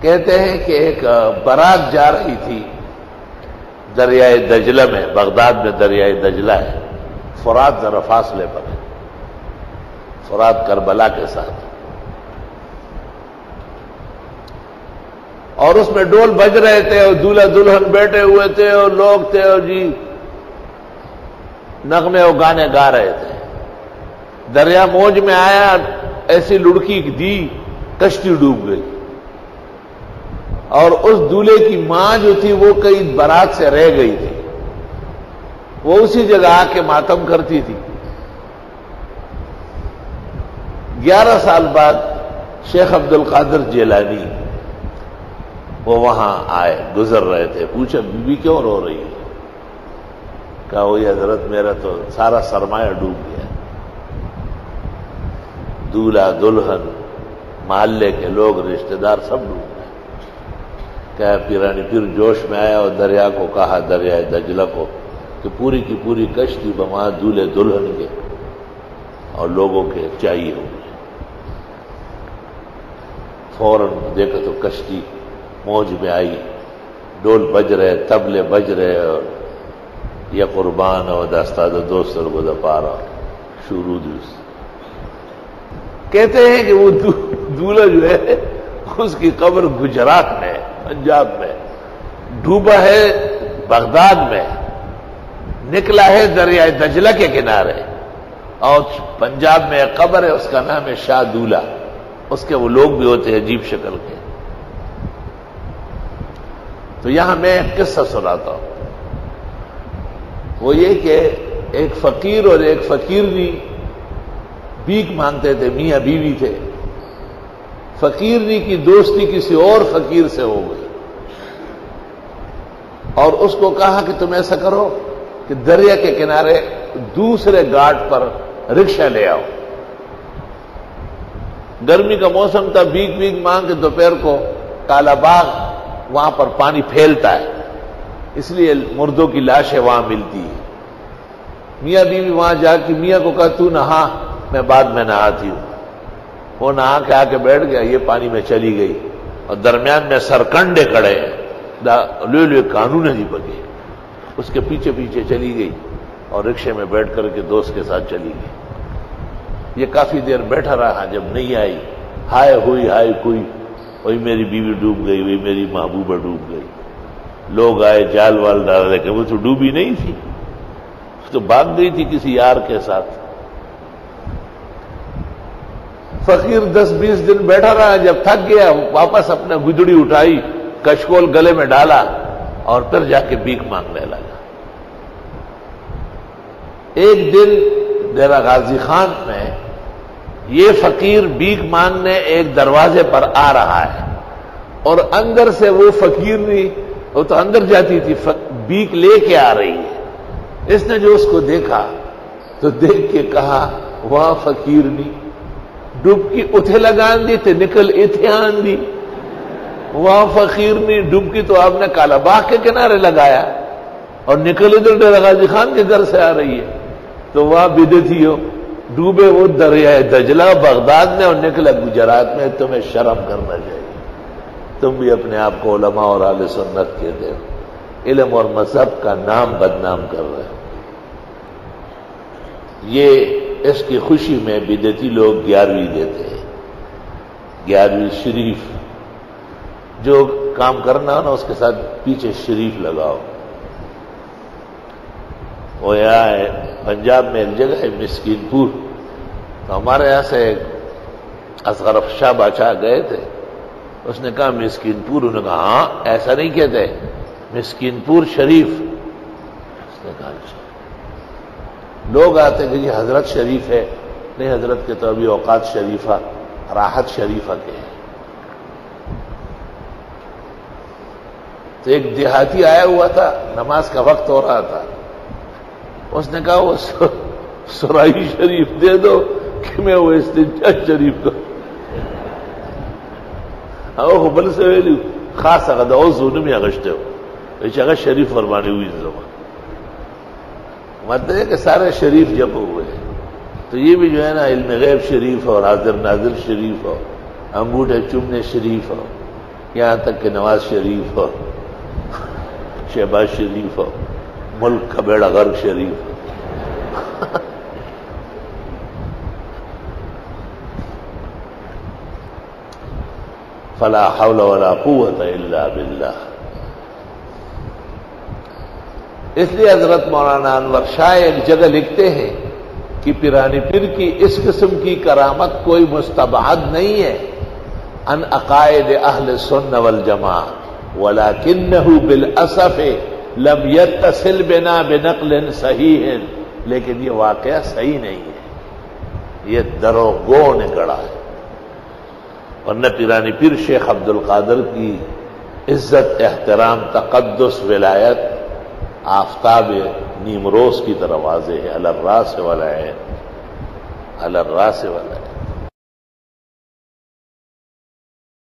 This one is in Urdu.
کہتے ہیں کہ ایک بارات جا رہی تھی دریائے دجلہ میں، بغداد میں دریائے دجلہ ہے، فرات ذرا فاصلے پر ہے، فرات کربلا کے ساتھ، اور اس میں ڈول بج رہے تھے اور دولہا دلہن بیٹھے ہوئے تھے اور لوگ تھے اور جی نغمے اور گانے گا رہے تھے۔ دریا موج میں آیا، ایسی لڑکی دی، کشتی ڈوب گئی، اور اس دولہے کی ماں جو تھی وہ کئی بارات سے رہ گئی تھی، وہ اسی جگہ آ کے ماتم کرتی تھی۔ 11 سال بعد شیخ عبد القادر جیلانی وہ وہاں آئے، گزر رہے تھے، پوچھا بی بی کیوں رو رہی ہے؟ کہا وہی حضرت میرا تو سارا سرمایہ ڈوب گیا، دولہا دلہن محلے کے لوگ رشتہ دار سب ڈوب گئے۔ کہا پیرانی پھر جوش میں آیا اور دریا کو کہا، دریائے دجلہ کو، کہ پوری کی پوری کشتی بما دولہے دلہن کے اور لوگوں کے چاہیے ہو گئے۔ فوراً دیکھا تو کشتی موج میں آئی، ڈول بج رہے، طبلے بج رہے، اور یہ قربان اور دستاد دوست الگودہ پارا شروع دوست۔ کہتے ہیں کہ وہ دولہا جو ہے اس کی قبر گجرات میں، پنجاب میں، ڈوبا ہے بغداد میں، نکلا ہے دریائے دجلہ کے کنارے، اور پنجاب میں ایک قبر ہے، اس کا نام ہے شاہ دولہا، اس کے وہ لوگ بھی ہوتے ہیں عجیب شکل کے۔ تو یہاں میں ایک قصہ سناتا ہوں، وہ یہ کہ ایک فقیر اور ایک فقیرنی بھیک مانگتے تھے، میاں بیوی تھے۔ فقیرنی کی دوستی کسی اور فقیر سے ہو گئی، اور اس کو کہا کہ تم ایسا کرو کہ دریا کے کنارے دوسرے گھاٹ پر رکشہ لے آؤ۔ گرمی کا موسم تھا، بھیک مانگ کے دوپہر کو کالا باغ وہاں پر پانی پھیلتا ہے، اس لیے مردوں کی لاشیں وہاں ملتی ہے۔ میاں بیوی وہاں جا کے میاں کو کہا تو نہا، میں بعد میں نہاتی ہوں۔ وہ نہا کے آ کے بیٹھ گیا، یہ پانی میں چلی گئی، اور درمیان میں سرکنڈے کھڑے ہیں، لے قانون نہیں بگے، اس کے پیچھے پیچھے چلی گئی اور رکشے میں بیٹھ کر کے دوست کے ساتھ چلی گئی۔ یہ کافی دیر بیٹھا رہا، جب نہیں آئی، ہائے ہوئی ہائے کوئی، وہی میری بیوی ڈوب گئی، وہی میری محبوبہ ڈوب گئی۔ لوگ آئے، جال وال ڈال رہے کہ وہ تو ڈوبی نہیں تھی، تو بھاگ گئی تھی کسی یار کے ساتھ۔ فقیر 10-20 دن بیٹھا رہا، جب تھک گیا واپس اپنا گدڑی اٹھائی، کشکول گلے میں ڈالا اور پھر جا کے بھیک مانگنے لگا۔ ایک دن ڈیرہ غازی خان میں یہ فقیر بھیک مانگنے ایک دروازے پر آ رہا ہے، اور اندر سے وہ فقیر نہیں، وہ تو اندر جاتی تھی، بھیک لے کے آ رہی ہے۔ اس نے جو اس کو دیکھا تو دیکھ کے کہا وہاں فقیر نہیں، ڈبکی اتھے لگان دی تے نکل اتھے آن دی، وہاں فقیر نہیں، ڈبکی تو آپ نے کالا باغ کے کنارے لگایا اور نکل ادھر ڈیرہ غازی خان کے گھر سے آ رہی ہے، تو وہاں بدعتی ہو، ڈوبے وہ دریائے دجلہ بغداد میں اور نکلا گجرات میں۔ تمہیں شرم کرنا چاہیے، تم بھی اپنے آپ کو علماء اور اہل سنت کہتے ہو، علم اور مذہب کا نام بدنام کر رہے ہو۔ یہ اس کی خوشی میں بدعتی لوگ 11ویں دیتے ہیں، 11ویں شریف، جو کام کرنا ہو نا اس کے ساتھ پیچھے شریف لگاؤ۔ وہ یہاں ہے پنجاب میں ایک جگہ ہے مسکین پور، تو ہمارے یہاں سے اصغر شاہ بادشاہ گئے تھے، اس نے کہا مسکین پور، انہوں نے کہا ہاں ایسا نہیں کہتے، مسکین پور شریف۔ اس نے کہا لوگ آتے کہ یہ حضرت شریف ہے، نہیں حضرت کے تو ابھی اوقات شریفہ راحت شریفہ کے ہیں۔ تو ایک دیہاتی آیا ہوا تھا، نماز کا وقت ہو رہا تھا، اس نے کہا وہ سرائی شریف دے دو کہ میں وہ استنجا شریف کو او بل سے ویلو خاص اگر او زون میں اگشتے ہو ایچ اگر شریف فرمانی ہوئی زمان، مطلب ہے کہ سارے شریف جب ہوئے ہیں، تو یہ بھی جو ہے نا علم غیب شریف اور حاضر ناظر شریف ہو، انگوٹھے چومنے شریف ہو، یہاں تک کہ نواز شریف ہو، شہباز شریف ہو، ملک کا بیڑا غرق شریف ہو۔ فلا حول ولا قوت الا باللہ۔ اس لیے حضرت مولانا انور شاہ ایک جگہ لکھتے ہیں کہ پیرانی پیر کی اس قسم کی کرامت کوئی مستبعد نہیں ہے ان عقائد اہل سنہ والجماعت، ولکنہ بالاسف لم یتصل بنا بنقل صحیح، لیکن یہ واقعہ صحیح نہیں ہے، یہ دروغوں نے گڑا ہے۔ ورنہ پیرانی پیر شیخ عبد القادر کی عزت، احترام، تقدس، ولایت آفتاب نیمروز کی طرح واضح ہے، علی الراس والعین، علی الراس والعین۔